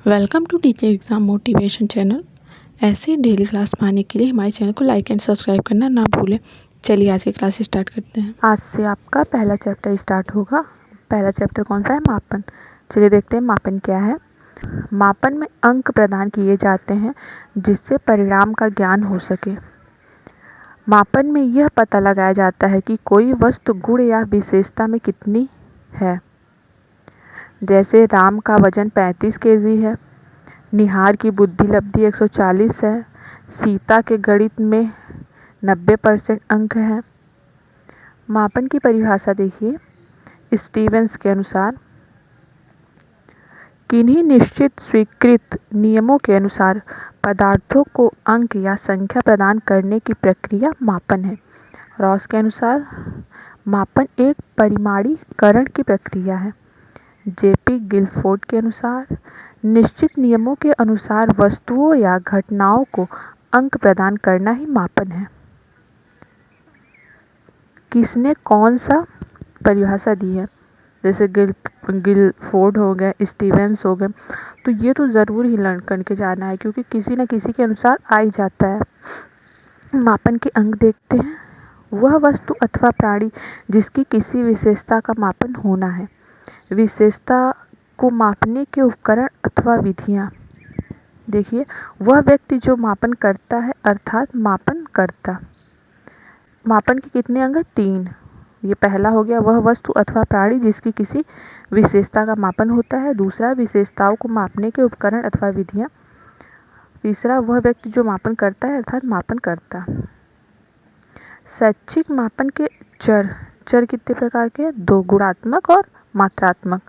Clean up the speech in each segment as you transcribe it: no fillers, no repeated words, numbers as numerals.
Welcome to teaching exam motivation channel. ऐसे daily class पाने के लिए हमारे चैनल को लाइक एंड सब्सक्राइब करना ना भूलें। चलिए आज की क्लास स्टार्ट करते हैं। आज से आपका पहला चैप्टर स्टार्ट होगा। पहला चैप्टर कौन सा है? मापन। चलिए देखते हैं मापन क्या है। मापन में अंक प्रदान किए जाते हैं जिससे परिणाम का ज्ञान हो सके। मापन में यह पता लगाया जाता है कि कोई वस्तु गुण या विशेषता में कितनी है। जैसे राम का वजन 35 केजी है, निहार की बुद्धि लब्धि 140 है, सीता के गणित में 90% अंक है। मापन की परिभाषा देखिए। स्टीवेंस के अनुसार किन्हीं निश्चित स्वीकृत नियमों के अनुसार पदार्थों को अंक या संख्या प्रदान करने की प्रक्रिया मापन है। रॉस के अनुसार मापन एक परिमाणीकरण की प्रक्रिया है। जेपी गिलफोर्ड के अनुसार निश्चित नियमों के अनुसार वस्तुओं या घटनाओं को अंक प्रदान करना ही मापन है। किसने कौन सा परिभाषा दी है? जैसे गिलफोर्ड हो गए, स्टीवेंस हो गए, तो ये तो ज़रूर ही लर्न करके जाना है क्योंकि किसी न किसी के अनुसार आ ही जाता है। मापन के अंक देखते हैं। वह वस्तु अथवा प्राणी जिसकी किसी विशेषता का मापन होना है। विशेषता को मापने के उपकरण अथवा विधियाँ। देखिए, वह व्यक्ति जो मापन करता है अर्थात मापन करता। मापन के कितने अंग? 3। ये पहला हो गया, वह वस्तु अथवा प्राणी जिसकी किसी विशेषता का मापन होता है। दूसरा, विशेषताओं को मापने के उपकरण अथवा विधियाँ। तीसरा, वह व्यक्ति जो मापन करता है अर्थात मापन करता। शैक्षिक मापन के चर कितने प्रकार के हैं? 2, गुणात्मक और मात्रात्मक।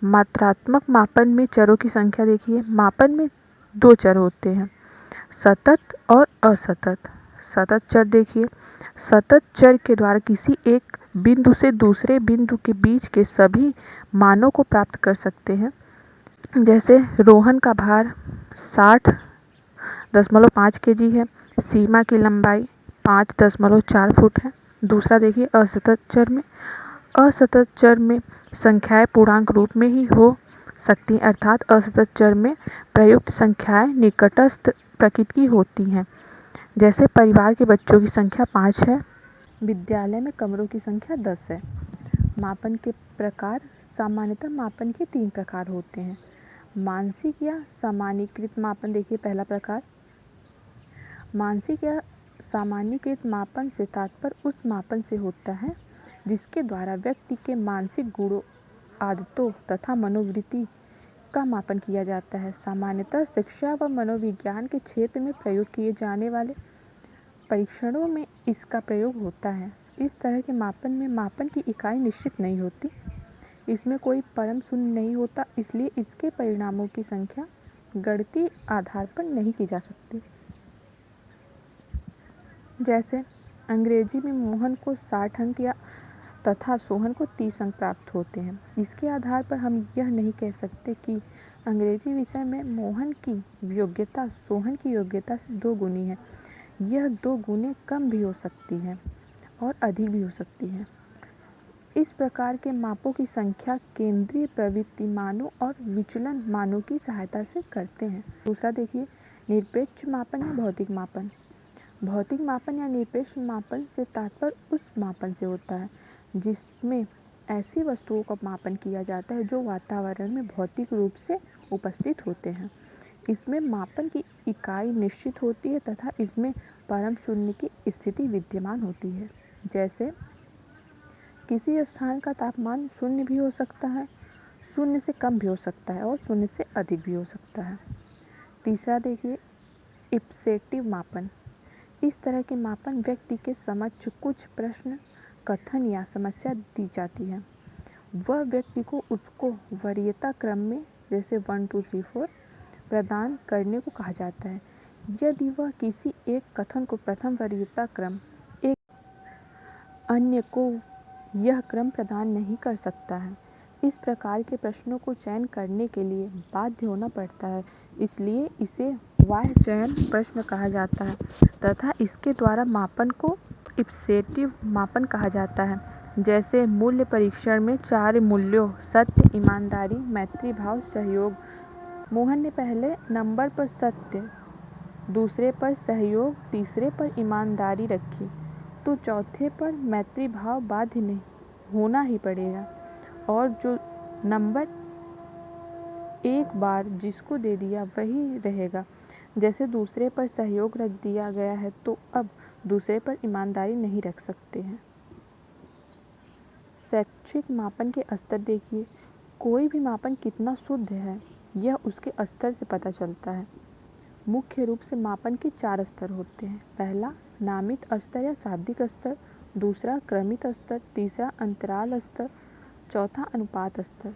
मात्रात्मक मापन में चरों की संख्या देखिए। मापन में 2 चर होते हैं, सतत और असतत। सतत चर देखिए, सतत चर के द्वारा किसी एक बिंदु से दूसरे बिंदु के बीच के सभी मानों को प्राप्त कर सकते हैं। जैसे रोहन का भार 60.5 kg है, सीमा की लंबाई 5.4 फुट है। दूसरा देखिए असतत चर में। असतत चर में संख्याएं पूर्णांक रूप में ही हो सकती हैं, अर्थात असतत चर में प्रयुक्त संख्याएं निकटस्थ प्रकृति की होती हैं। जैसे परिवार के बच्चों की संख्या 5 है, विद्यालय में कमरों की संख्या 10 है। मापन के प्रकार। सामान्यतः मापन के 3 प्रकार होते हैं। मानसिक या सामान्यीकृत मापन देखिए पहला प्रकार। मानसिक या सामान्यीकृत मापन से तात्पर्य उस मापन से होता है जिसके द्वारा व्यक्ति के मानसिक गुणों, आदतों तथा मनोवृत्ति का मापन किया जाता है। सामान्यतः शिक्षा व मनोविज्ञान के क्षेत्र में प्रयोग किए जाने वाले परीक्षणों में इसका प्रयोग होता है। इस तरह के मापन में मापन की इकाई निश्चित नहीं होती, इसमें कोई परम शून्य नहीं होता, इसलिए इसके परिणामों की संख्या गणितीय आधार पर नहीं की जा सकती। जैसे अंग्रेजी में मोहन को 60 अंक या तथा सोहन को 30 अंक प्राप्त होते हैं। इसके आधार पर हम यह नहीं कह सकते कि अंग्रेजी विषय में मोहन की योग्यता सोहन की योग्यता से 2 गुनी है। यह 2 गुने कम भी हो सकती है और अधिक भी हो सकती है। इस प्रकार के मापों की संख्या केंद्रीय प्रवृत्ति मानों और विचलन मानों की सहायता से करते हैं। दूसरा देखिए, निरपेक्ष मापन या भौतिक मापन। भौतिक मापन या निरपेक्ष मापन से तात्पर्य उस मापन से होता है जिसमें ऐसी वस्तुओं का मापन किया जाता है जो वातावरण में भौतिक रूप से उपस्थित होते हैं। इसमें मापन की इकाई निश्चित होती है तथा इसमें परम शून्य की स्थिति विद्यमान होती है। जैसे किसी स्थान का तापमान 0 भी हो सकता है, 0 से कम भी हो सकता है और 0 से अधिक भी हो सकता है। तीसरा देखिए, इप्सेटिव मापन। इस तरह के मापन व्यक्ति के समक्ष कुछ प्रश्न, कथन या समस्या दी जाती है। वह व्यक्ति को उसको वरीयता क्रम में जैसे 1 2 3 4 प्रदान करने को कहा जाता है। यदि वह किसी एक कथन को प्रथम वरीयता क्रम, एक अन्य को यह क्रम प्रदान नहीं कर सकता है, इस प्रकार के प्रश्नों को चयन करने के लिए बाध्य होना पड़ता है, इसलिए इसे बाह्य चयन प्रश्न कहा जाता है तथा इसके द्वारा मापन को इप्सेटिव मापन कहा जाता है। जैसे मूल्य परीक्षण में 4 मूल्यों सत्य, ईमानदारी, मैत्री भाव, सहयोग मोहन ने पहले नंबर पर सत्य, दूसरे पर सहयोग, तीसरे पर ईमानदारी रखी, तो चौथे पर मैत्री भाव बाध्य नहीं होना ही पड़ेगा। और जो नंबर एक बार जिसको दे दिया वही रहेगा। जैसे दूसरे पर सहयोग रख दिया गया है तो अब दूसरे पर ईमानदारी नहीं रख सकते हैं। शैक्षिक मापन के स्तर देखिए, कोई भी मापन कितना शुद्ध है यह उसके स्तर से पता चलता है। मुख्य रूप से मापन के 4 स्तर होते हैं। पहला नामित स्तर या शाब्दिक स्तर, दूसरा क्रमित स्तर, तीसरा अंतराल स्तर, चौथा अनुपात स्तर।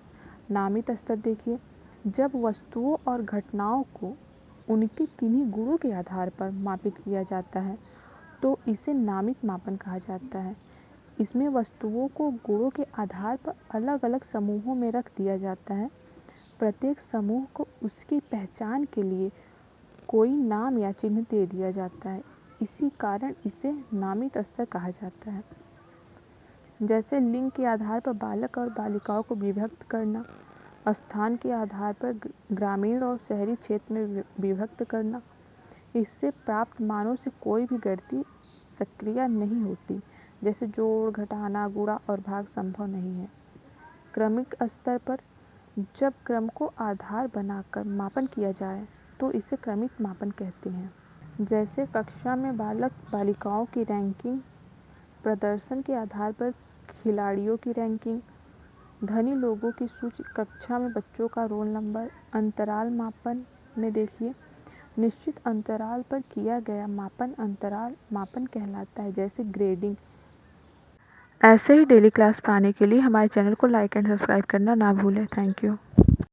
नामित स्तर देखिए, जब वस्तुओं और घटनाओं को उनके किन्हीं गुणों के आधार पर मापित किया जाता है तो इसे नामित मापन कहा जाता है। इसमें वस्तुओं को गुणों के आधार पर अलग अलग समूहों में रख दिया जाता है। प्रत्येक समूह को उसकी पहचान के लिए कोई नाम या चिन्ह दे दिया जाता है। इसी कारण इसे नामित स्तर कहा जाता है। जैसे लिंग के आधार पर बालक और बालिकाओं को विभक्त करना, स्थान के आधार पर ग्रामीण और शहरी क्षेत्र में विभक्त करना, इससे प्राप्त मानों से कोई भी गणितीय प्रक्रिया नहीं होती, जैसे जोड़, घटाना, गुणा और भाग संभव नहीं है। क्रमिक स्तर पर जब क्रम को आधार बनाकर मापन किया जाए तो इसे क्रमिक मापन कहते हैं। जैसे कक्षा में बालक बालिकाओं की रैंकिंग, प्रदर्शन के आधार पर खिलाड़ियों की रैंकिंग, धनी लोगों की सूची, कक्षा में बच्चों का रोल नंबर। अंतराल मापन में देखिए, निश्चित अंतराल पर किया गया मापन अंतराल मापन कहलाता है, जैसे ग्रेडिंग। ऐसे ही डेली क्लास पाने के लिए हमारे चैनल को लाइक एंड सब्सक्राइब करना ना भूलें। Thank you.